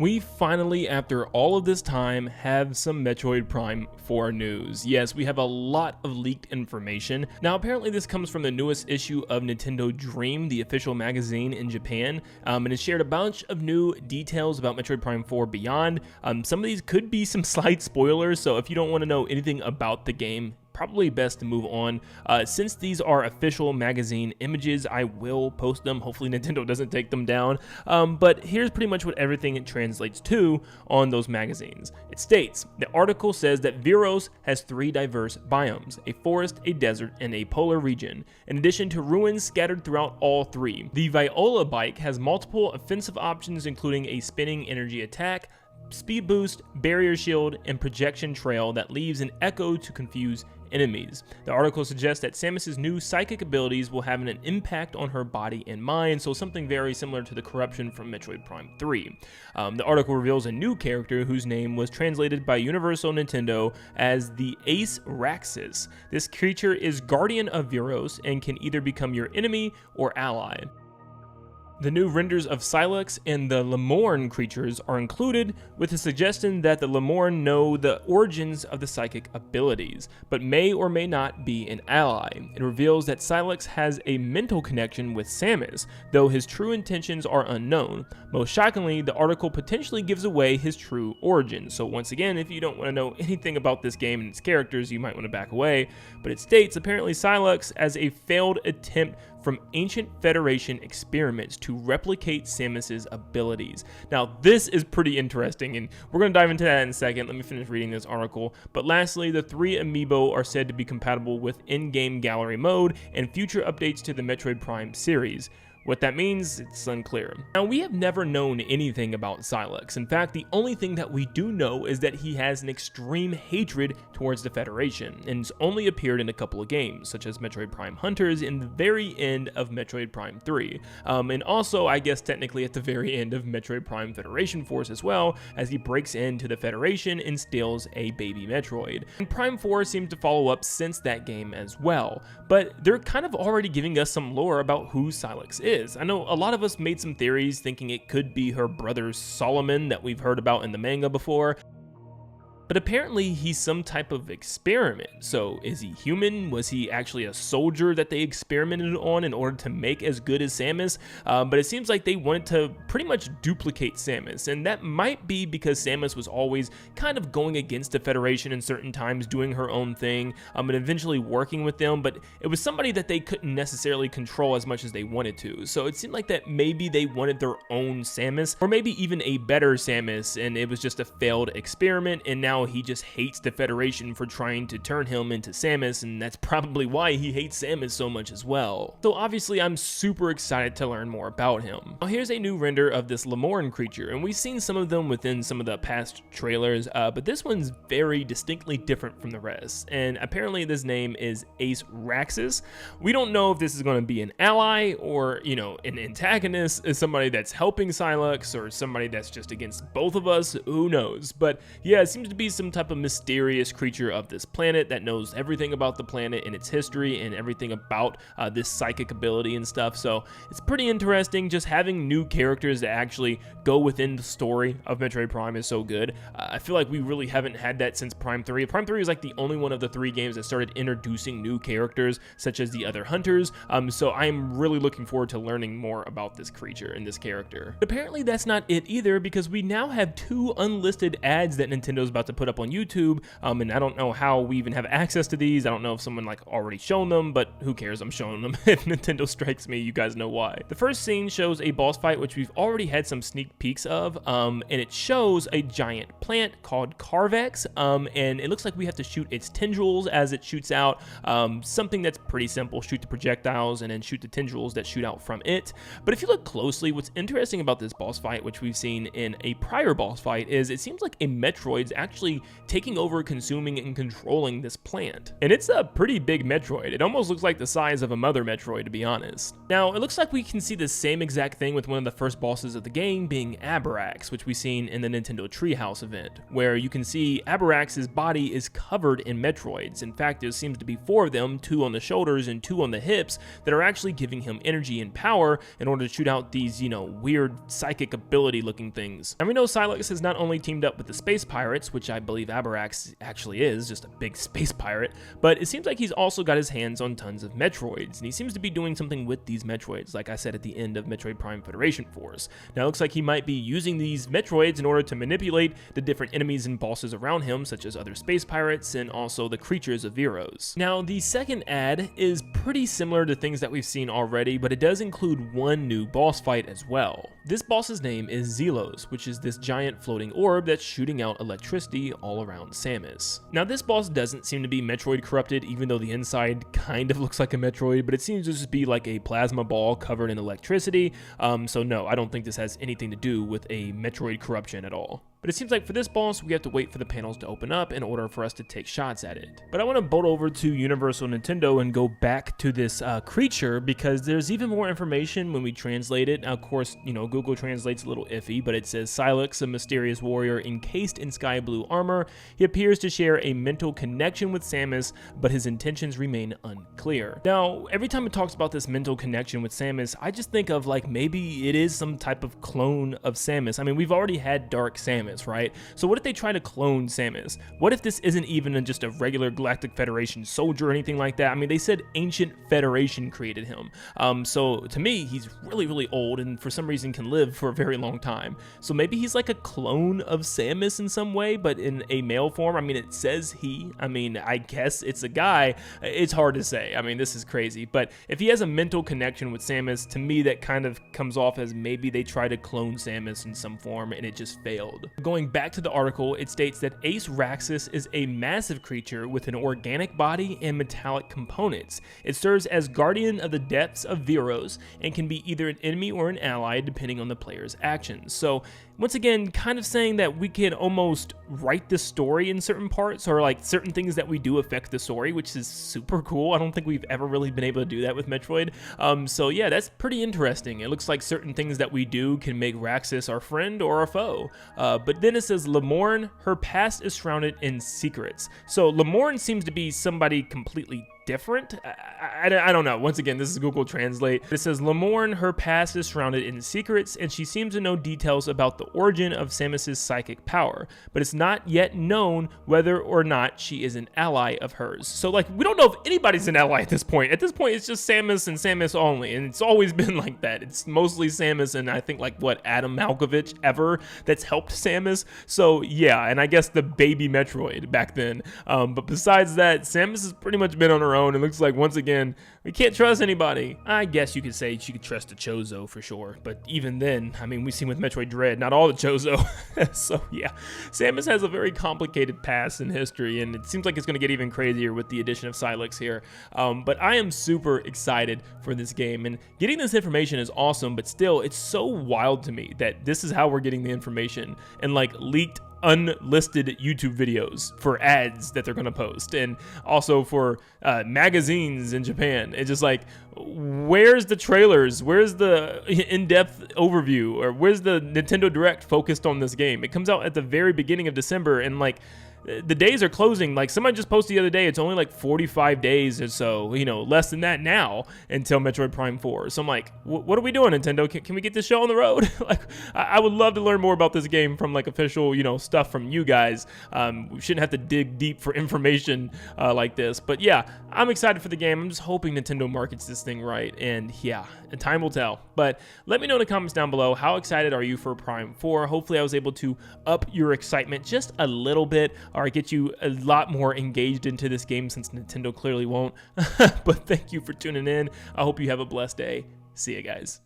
We finally, after all of this time, have some Metroid Prime 4 news. Yes, we have a lot of leaked information. Now, apparently this comes from the newest issue of Nintendo Dream, the official magazine in Japan, and it shared a bunch of new details about Metroid Prime 4 Beyond. Some of these could be some slight spoilers, so if you don't want to know anything about the game, probably best to move on. Since these are official magazine images, I will post them. Hopefully Nintendo doesn't take them down. But here's pretty much what everything it translates to on those magazines. It states, the article says that Viros has 3 diverse biomes, a forest, a desert, and a polar region, in addition to ruins scattered throughout all 3. The Viola bike has multiple offensive options, including a spinning energy attack, speed boost, barrier shield, and projection trail that leaves an echo to confuse enemies. The article suggests that Samus's new psychic abilities will have an impact on her body and mind, so something very similar to the corruption from Metroid Prime 3. The article reveals a new character whose name was translated by Universo Nintendo as the Ace Raxus. This creature is guardian of Viros and can either become your enemy or ally. The new renders of Sylux and the Lemorn creatures are included, with the suggestion that the Lemorn know the origins of the psychic abilities, but may or may not be an ally. It reveals that Sylux has a mental connection with Samus, though his true intentions are unknown. Most shockingly, the article potentially gives away his true origins, so once again, if you don't want to know anything about this game and its characters, you might want to back away. But it states, apparently Sylux as a failed attempt from ancient Federation experiments to replicate Samus's abilities. Now, this is pretty interesting, and we're going to dive into that in a second. Let me finish reading this article. But lastly, the 3 amiibo are said to be compatible with in-game gallery mode and future updates to the Metroid Prime series. What that means, it's unclear. Now, we have never known anything about Sylux. In fact, the only thing that we do know is that he has an extreme hatred towards the Federation, and has only appeared in a couple of games, such as Metroid Prime Hunters in the very end of Metroid Prime 3. And also, I guess technically at the very end of Metroid Prime Federation Force as well, as he breaks into the Federation and steals a baby Metroid. And Prime 4 seems to follow up since that game as well, but they're kind of already giving us some lore about who Sylux is. I know a lot of us made some theories thinking it could be her brother Solomon that we've heard about in the manga before, but apparently he's some type of experiment. So is he human? Was he actually a soldier that they experimented on in order to make as good as Samus? But it seems like they wanted to pretty much duplicate Samus, and that might be because Samus was always kind of going against the Federation in certain times, doing her own thing, and eventually working with them, but it was somebody that they couldn't necessarily control as much as they wanted to. So it seemed like that maybe they wanted their own Samus, or maybe even a better Samus, and it was just a failed experiment, and now he just hates the Federation for trying to turn him into Samus, and that's probably why he hates Samus so much as well. So obviously I'm super excited to learn more about him. Now here's a new render of this Lemorn creature, and we've seen some of them within some of the past trailers, but this one's very distinctly different from the rest, and apparently this name is Ace Raxus. We don't know if this is going to be an ally or, you know, an antagonist, somebody that's helping Sylux, or somebody that's just against both of us, who knows. But yeah, it seems to be some type of mysterious creature of this planet that knows everything about the planet and its history and everything about this psychic ability and stuff. So it's pretty interesting. Just having new characters that actually go within the story of Metroid Prime is so good. I feel like we really haven't had that since Prime 3. Prime 3 is like the only one of the 3 games that started introducing new characters, such as the other hunters. So I'm really looking forward to learning more about this creature and this character. But apparently that's not it either, because we now have 2 unlisted ads that Nintendo's about to put up on YouTube, and I don't know how we even have access to these. I don't know if someone like already shown them, but who cares? I'm showing them. If Nintendo strikes me, you guys know why. The first scene shows a boss fight, which we've already had some sneak peeks of, and it shows a giant plant called Carvex, and it looks like we have to shoot its tendrils as it shoots out. Something that's pretty simple: shoot the projectiles and then shoot the tendrils that shoot out from it. But if you look closely, what's interesting about this boss fight, which we've seen in a prior boss fight, is it seems like a Metroid's actually actually taking over, consuming, and controlling this plant. And it's a pretty big Metroid. It almost looks like the size of a mother Metroid, to be honest. Now, it looks like we can see the same exact thing with one of the first bosses of the game being Abrax, which we've seen in the Nintendo Treehouse event, where you can see Abrax's body is covered in Metroids. In fact, there seems to be 4 of them, 2 on the shoulders and 2 on the hips, that are actually giving him energy and power in order to shoot out these, weird psychic ability looking things. And we know Sylux has not only teamed up with the space pirates, which I believe Abrax actually is, just a big space pirate, but it seems like he's also got his hands on tons of Metroids, and he seems to be doing something with these Metroids, like I said at the end of Metroid Prime Federation Force. Now it looks like he might be using these Metroids in order to manipulate the different enemies and bosses around him, such as other space pirates and also the creatures of Viros. Now the second ad is pretty similar to things that we've seen already, but it does include one new boss fight as well. This boss's name is Zelos, which is this giant floating orb that's shooting out electricity all around Samus. Now this boss doesn't seem to be Metroid corrupted, even though the inside kind of looks like a Metroid, but it seems to just be like a plasma ball covered in electricity. So no, I don't think this has anything to do with a Metroid corruption at all. But it seems like for this boss, we have to wait for the panels to open up in order for us to take shots at it. But I want to bolt over to Universo Nintendo and go back to this creature, because there's even more information when we translate it. Now, of course, Google Translate's a little iffy, but it says Sylux, a mysterious warrior encased in sky blue armor. He appears to share a mental connection with Samus, but his intentions remain unclear. Now, every time it talks about this mental connection with Samus, I just think of like maybe it is some type of clone of Samus. I mean, we've already had Dark Samus, right? So what if they try to clone Samus? What if this isn't even just a regular Galactic Federation soldier or anything like that? I mean, they said Ancient Federation created him. So to me, he's really, really old and for some reason can live for a very long time. So maybe he's like a clone of Samus in some way, but in a male form. I mean, it says he. I mean, I guess it's a guy. It's hard to say. I mean, this is crazy. But if he has a mental connection with Samus, to me, that kind of comes off as maybe they tried to clone Samus in some form and it just failed. Going back to the article, it states that Ace Raxus is a massive creature with an organic body and metallic components. It serves as guardian of the depths of Viros and can be either an enemy or an ally depending on the player's actions. So once again, kind of saying that we can almost write the story in certain parts, or like certain things that we do affect the story, which is super cool. I don't think we've ever really been able to do that with Metroid. So yeah, that's pretty interesting. It looks like certain things that we do can make Raxus our friend or our foe. But then it says Lemorne, her past is shrouded in secrets. So Lemorne seems to be somebody completely different. I don't know. Once again, this is Google Translate. It says Lemorne, her past is shrouded in secrets, and she seems to know details about the origin of Samus's psychic power, but it's not yet known whether or not she is an ally of hers. So like, we don't know if anybody's an ally at this point. At this point, it's just Samus and Samus only, and it's always been like that. It's mostly Samus and I think like Adam Malkovich ever that's helped Samus. So yeah, and I guess the baby Metroid back then. But besides that, Samus has pretty much been on her own. It looks like, once again, we can't trust anybody. I guess you could say she could trust the Chozo for sure, but even then, I mean, we've seen with Metroid Dread, not all the Chozo. So yeah, Samus has a very complicated past and history, and it seems like it's going to get even crazier with the addition of Sylux here. But I am super excited for this game, and getting this information is awesome, but still, it's so wild to me that this is how we're getting the information, and like leaked unlisted YouTube videos for ads that they're going to post, and also for magazines in Japan. It's just like, where's the trailers? Where's the in-depth overview? Or where's the Nintendo Direct focused on this game? It comes out at the very beginning of December, and like, the days are closing. Like, somebody just posted the other day, it's only like 45 days or so, less than that now until Metroid Prime 4. So I'm like, what are we doing, Nintendo? Can we get this show on the road? Like, I would love to learn more about this game from like official, stuff from you guys. We shouldn't have to dig deep for information like this. But yeah, I'm excited for the game. I'm just hoping Nintendo markets this thing right. And yeah, time will tell. But let me know in the comments down below, how excited are you for Prime 4? Hopefully I was able to up your excitement just a little bit, or get you a lot more engaged into this game, since Nintendo clearly won't. But thank you for tuning in. I hope you have a blessed day. See you guys.